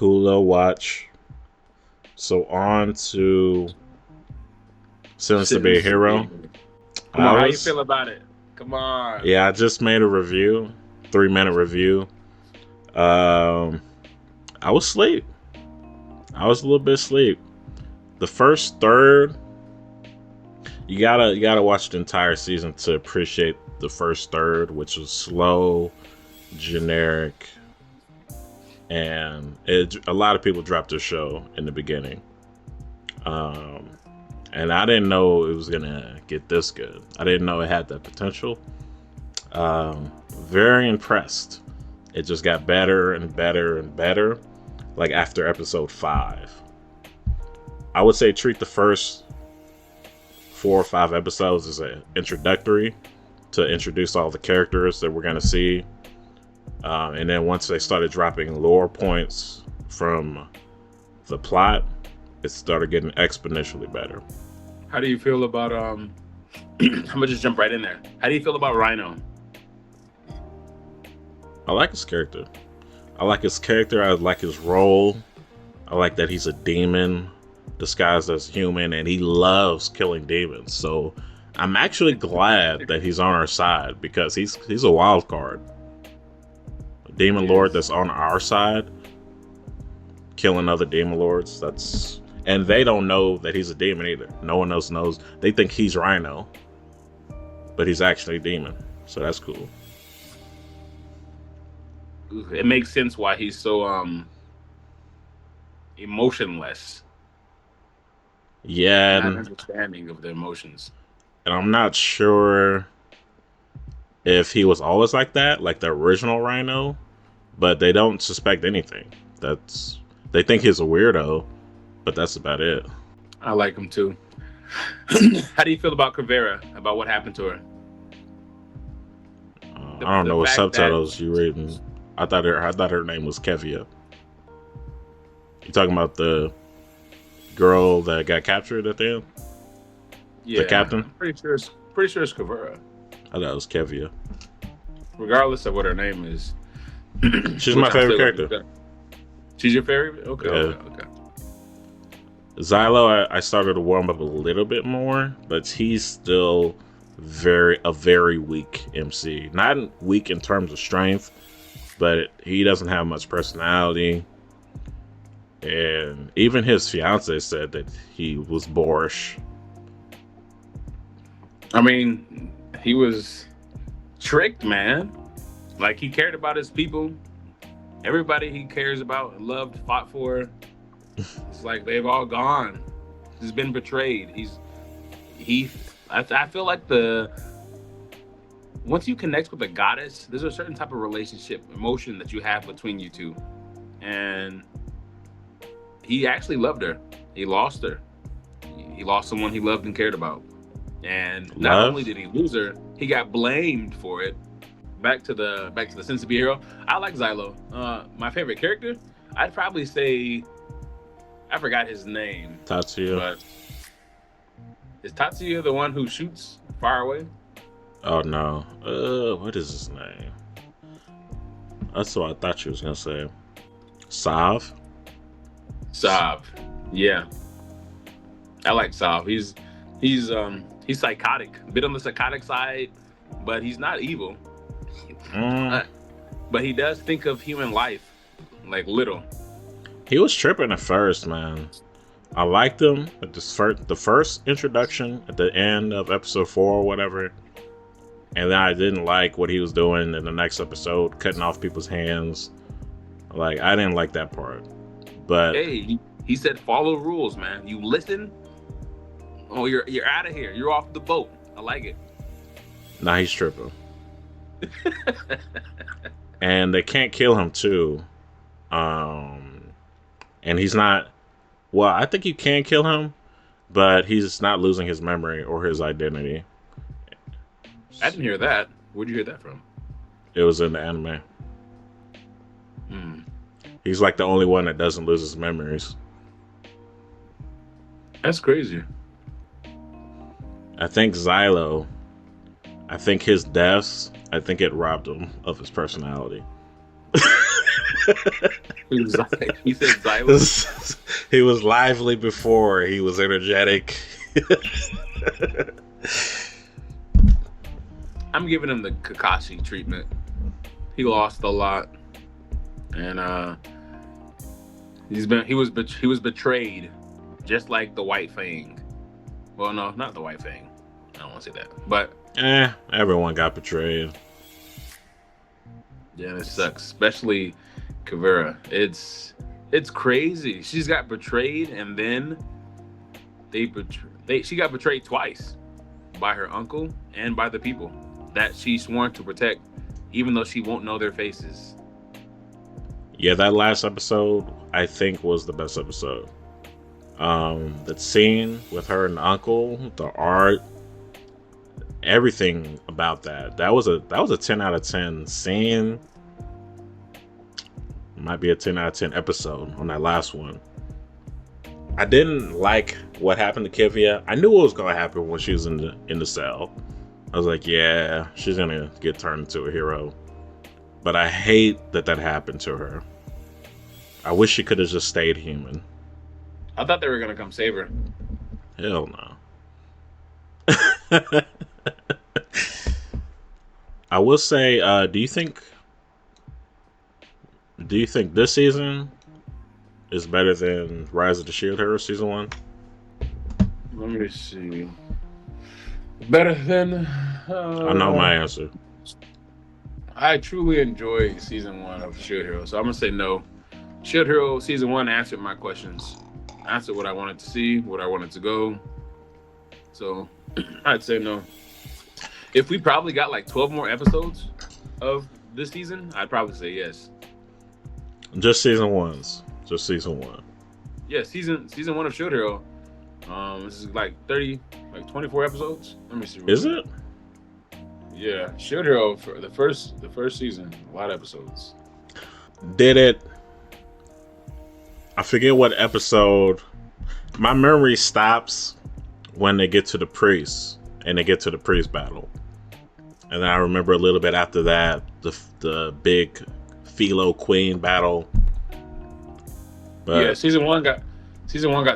cool little watch. So on to Sins to Be a Hero. Come on, how you feel about it? Come on. Yeah, I just made a review, 3-minute review. I was asleep. I was a little bit asleep. The first third, you gotta watch the entire season to appreciate the first third, which was slow, generic, and a lot of people dropped their show in the beginning. And I didn't know it was gonna get this good. I didn't know it had that potential. Very impressed. It just got better and better and better. Like after episode 5, I would say treat the first 4 or 5 episodes as an introductory to introduce all the characters that we're gonna see. And then once they started dropping lore points from the plot, it started getting exponentially better. How do you feel about I'm gonna just jump right in there. How do you feel about Rhino? I like his character. I like his role. I like that he's a demon disguised as human, and he loves killing demons. So I'm actually glad that he's on our side, because he's a wild card. A demon lord that's on our side, killing other demon lords. And they don't know that he's a demon either. No one else knows. They think he's Rhino, but he's actually a demon. So that's cool. It makes sense why he's so emotionless. Yeah, not understanding of the emotions. And I'm not sure if he was always like that, like the original Rhino, but they don't suspect anything. They think he's a weirdo, but that's about it. I like him too. How do you feel about Kavera? About what happened to her? I don't know what subtitles you reading. I thought her name was Kevia. You talking about the girl that got captured at the end? Yeah, the captain. I'm pretty sure it's Kavera. I thought it was Kevia. Regardless of what her name is, she's my favorite character. She's your favorite? Okay. Yeah. Okay. Xylo, I started to warm up a little bit more, but he's still a very weak MC. Not weak in terms of strength, but he doesn't have much personality. And even his fiance said that he was boorish. I mean, he was tricked, man. Like, he cared about his people. Everybody he cares about, loved, fought for. It's like they've all gone. He's been betrayed. I feel like once you connect with a goddess, there's a certain type of relationship, emotion that you have between you two. And he actually loved her. He lost her. He lost someone he loved and cared about. And not only did he lose her, he got blamed for it. Back to the Sins to Be a Hero. I like Xylo. My favorite character, I'd probably say, I forgot his name. Tatsuya. But is Tatsuya the one who shoots far away? Oh no. What is his name? That's what I thought you was gonna say. Sav. Yeah. I like Sav. He's psychotic. A bit on the psychotic side, but he's not evil. But he does think of human life like little. He was tripping at first, man. I liked him at the first introduction at the end of episode 4 or whatever. And then I didn't like what he was doing in the next episode, cutting off people's hands. Like, I didn't like that part. But hey, he said follow rules, man. You listen. Oh, you're out of here. You're off the boat. I like it. Nah, he's tripping. And they can't kill him too. And he's not. Well, I think you can kill him, but he's not losing his memory or his identity. I didn't hear that. Where'd you hear that from? It was in the anime. He's like the only one that doesn't lose his memories. That's crazy. I think Xylo, his deaths, it robbed him of his personality. He said Xylem. He was lively before. He was energetic. I'm giving him the Kakashi treatment. He lost a lot, and he was betrayed, just like the White Fang. Well, no, not the White Fang. I don't want to say that, but everyone got betrayed. Yeah, it sucks, especially Kavera. It's crazy. She's got betrayed, and then she got betrayed twice by her uncle and by the people that she sworn to protect, even though she won't know their faces. Yeah, that last episode I think was the best episode. The scene with her and the uncle, the art, everything about that was a 10 out of 10 scene. Might be a 10 out of 10 episode on that last one. I didn't like what happened to Kivia. I knew what was gonna happen when she was in the cell. I was like, yeah, she's gonna get turned into a hero. But I hate that happened to her. I wish she could have just stayed human. I thought they were gonna come save her. Hell no. I will say, do you think this season is better than Rise of the Shield Hero season 1? Let me see. Better than... I know my answer. I truly enjoyed season 1 of Shield Hero, so I'm gonna say no. Shield Hero season 1 answered my questions. Answered what I wanted to see, what I wanted to go. So I'd say no. If we probably got like 12 more episodes of this season, I'd probably say yes. Just season 1's. Just season 1. Yeah, season 1 of Shield Hero. This is like 24 episodes. Let me see. Is it? Yeah, Shield Hero for the first season, a lot of episodes. Did it? I forget what episode. My memory stops when they get to the priest and they get to the priest battle, and then I remember a little bit after that the big Philo Queen battle. But yeah, season one got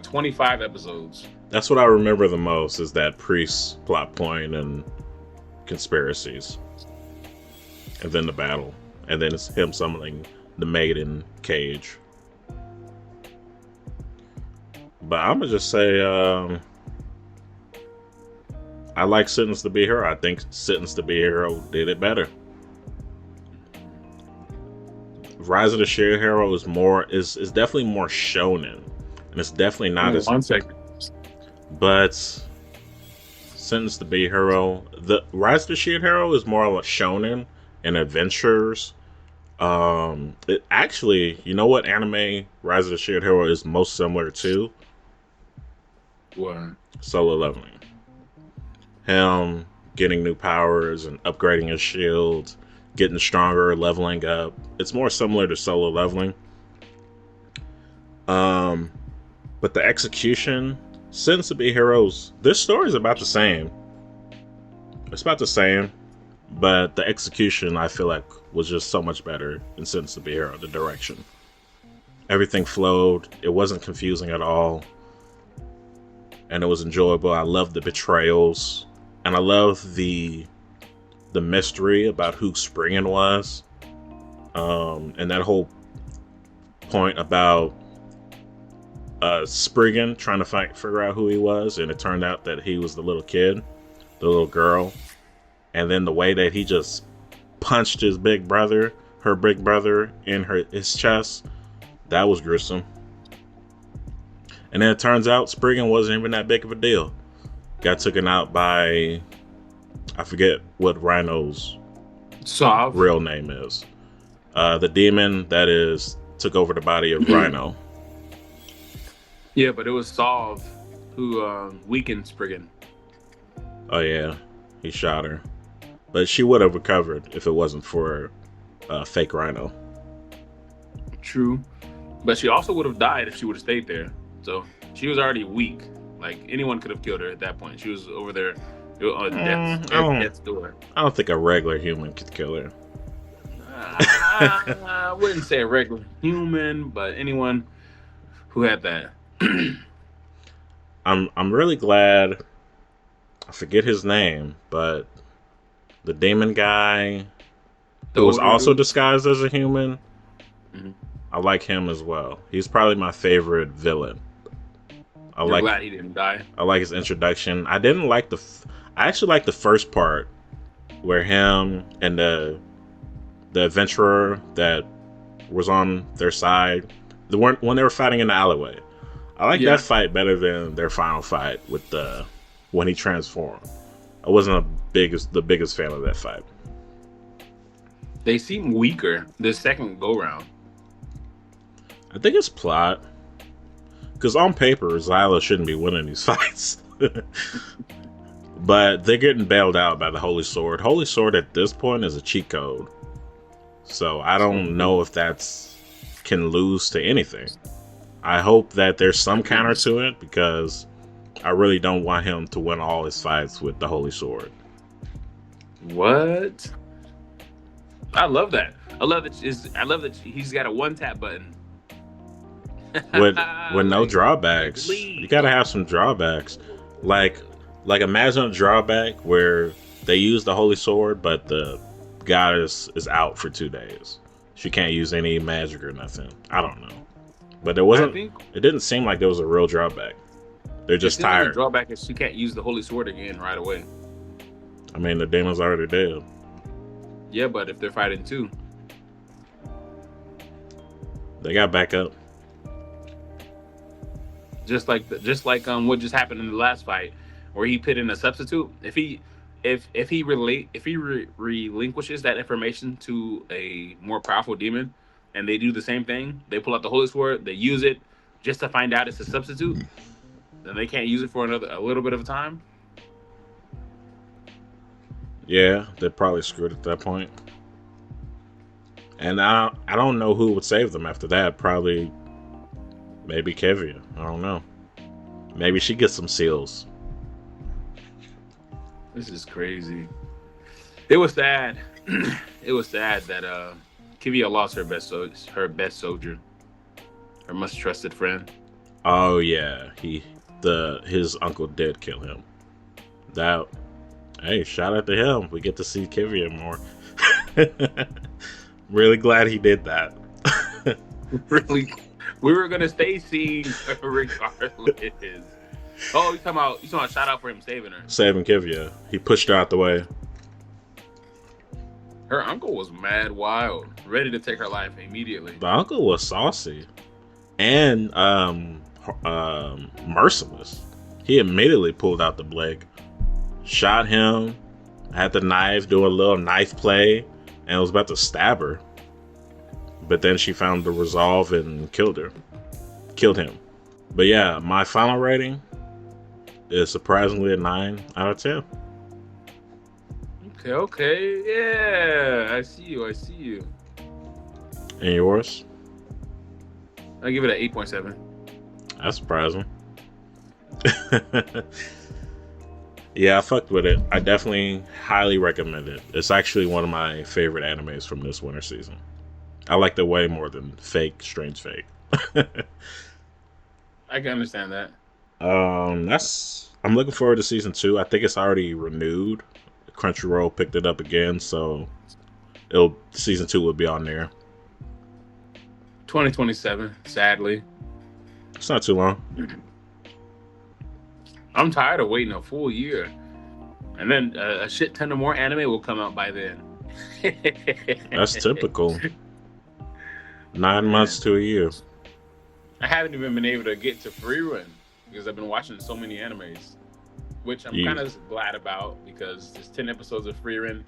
25 episodes. That's what I remember the most, is that priest plot point and conspiracies, and then the battle, and then it's him summoning the maiden cage. But I'm gonna just say, I like Sentence to Be a Hero. I think Sentence to Be a Hero did it better. Rise of the Shield Hero is definitely more shonen, and it's definitely not as. 1 second. But Sentence to Be a Hero, the Rise of the Shield Hero is more like shonen and adventures. It actually, you know what anime Rise of the Shield Hero is most similar to? What? Solo leveling. Him getting new powers and upgrading his shield, getting stronger, leveling up. It's more similar to solo leveling. But the execution, Sentence to Be Heroes, this story is about the same. It's about the same, but the execution, I feel like, was just so much better in Sentence to Be a Hero. The direction, everything flowed. It wasn't confusing at all, and it was enjoyable. I loved the betrayals, and I loved the mystery about who Spriggan was, and that whole point about Spriggan trying to figure out who he was, and it turned out that he was the little kid, the little girl, and then the way that he just punched her big brother in his chest, that was gruesome. And then it turns out Spriggan wasn't even that big of a deal. Got taken out by, I forget what Rhino's real name is. The demon that took over the body of Rhino. Yeah, but it was Sov who weakened Spriggan. Oh yeah, he shot her. But she would have recovered if it wasn't for fake Rhino. True. But she also would have died if she would have stayed there. So she was already weak. Like, anyone could have killed her at that point. She was over there on death's door. I don't think a regular human could kill her. I wouldn't say a regular human, but anyone who had that. I'm really glad. I forget his name, but the demon guy The who was older also dude. disguised as a human. Mhm. I like him as well. He's probably my favorite villain. I You're like glad he didn't die. I like his introduction. I didn't like I actually like the first part where him and the adventurer that was on their side, the one when they were fighting in the alleyway. I like Yeah. that fight better than their final fight with when he transformed. I wasn't the biggest fan of that fight. They seem weaker this second go round. I think it's plot. Because on paper, Zyla shouldn't be winning these fights. But they're getting bailed out by the Holy Sword. Holy Sword at this point is a cheat code. So I don't know if that's can lose to anything. I hope that there's some counter to it because I really don't want him to win all his fights with the Holy Sword. What? I love that. I love that he's got a one tap button. with no drawbacks. lead. You gotta have some drawbacks. Like imagine a drawback where they use the Holy Sword, but the goddess is out for 2 days. She can't use any magic or nothing. I don't know, but there wasn't. It didn't seem like there was a real drawback. They're just tired. The drawback is she can't use the Holy Sword again right away. I mean, the demon's already dead. Yeah, but if they're fighting too, they got back up. Just like what just happened in the last fight, where he put in a substitute. If he relinquishes that information to a more powerful demon, and they do the same thing, they pull out the Holy Sword, they use it just to find out it's a substitute, then they can't use it for a little bit of time. Yeah, they're probably screwed at that point. And I don't know who would save them after that. Probably, maybe Kevia. I don't know. Maybe she gets some seals. This is crazy. It was sad. It was sad that Kevia lost her best soldier, her most trusted friend. Oh yeah, his uncle did kill him. That. Hey, shout out to him. We get to see Kevia more. Really glad he did that. Really, we were gonna stay seeing her regardless. Oh, you talking about shout out for him saving her. Saving Kevia. He pushed her out the way. Her uncle was mad wild, ready to take her life immediately. The uncle was saucy and merciless. He immediately pulled out the blade, shot him, had the knife, do a little knife play, and was about to stab her. But then she found the resolve and killed him. But yeah, my final rating is surprisingly a 9 out of 10. Okay, yeah, I see you. And yours? I give it an 8.7. That's surprising. Yeah, I fucked with it. I definitely highly recommend it. It's actually one of my favorite animes from this winter season. I liked it way more than Strange Fake. I can understand that. I'm looking forward to season 2. I think it's already renewed. Crunchyroll picked it up again, so season 2 will be on there. 2027, sadly. It's not too long. I'm tired of waiting a full year. And then a shit ton of more anime will come out by then. That's typical. 9 months to a year. I haven't even been able to get to Free Run because I've been watching so many animes, which I'm kind of glad about because there's 10 episodes of Free Run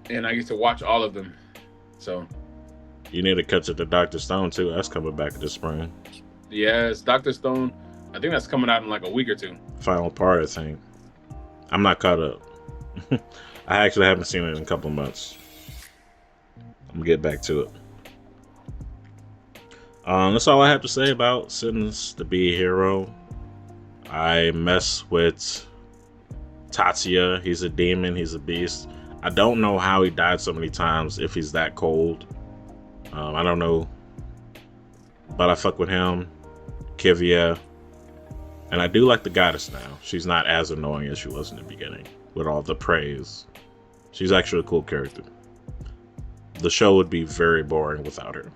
and I get to watch all of them. So you need to cut to the Dr. Stone too. That's coming back this spring. Yes, Dr. Stone. I think that's coming out in like a week or two. Final part, I think. I'm not caught up. I actually haven't seen it in a couple of months. I'm gonna get back to it. That's all I have to say about Sentence to Be a Hero. I mess with Tatsuya. He's a demon. He's a beast. I don't know how he died so many times, if he's that cold. I don't know. But I fuck with him. Kivia. And I do like the goddess now. She's not as annoying as she was in the beginning, with all the praise. She's actually a cool character. The show would be very boring without her.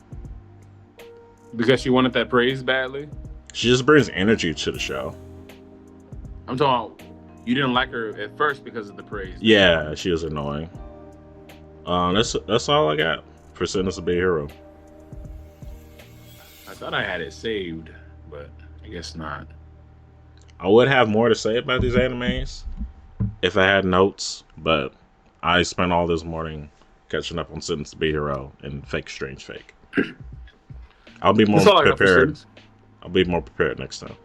Because she wanted that praise badly? She just brings energy to the show. I'm talking, you didn't like her at first because of the praise. Yeah, she was annoying. That's all I got for Sentence to Be a Hero. I thought I had it saved, but I guess not. I would have more to say about these animes if I had notes, but I spent all this morning catching up on Sentence to Be a Hero and Fake Strange Fake. I'll be more prepared. I'll be more prepared next time.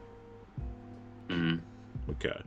Mm-hmm. Okay.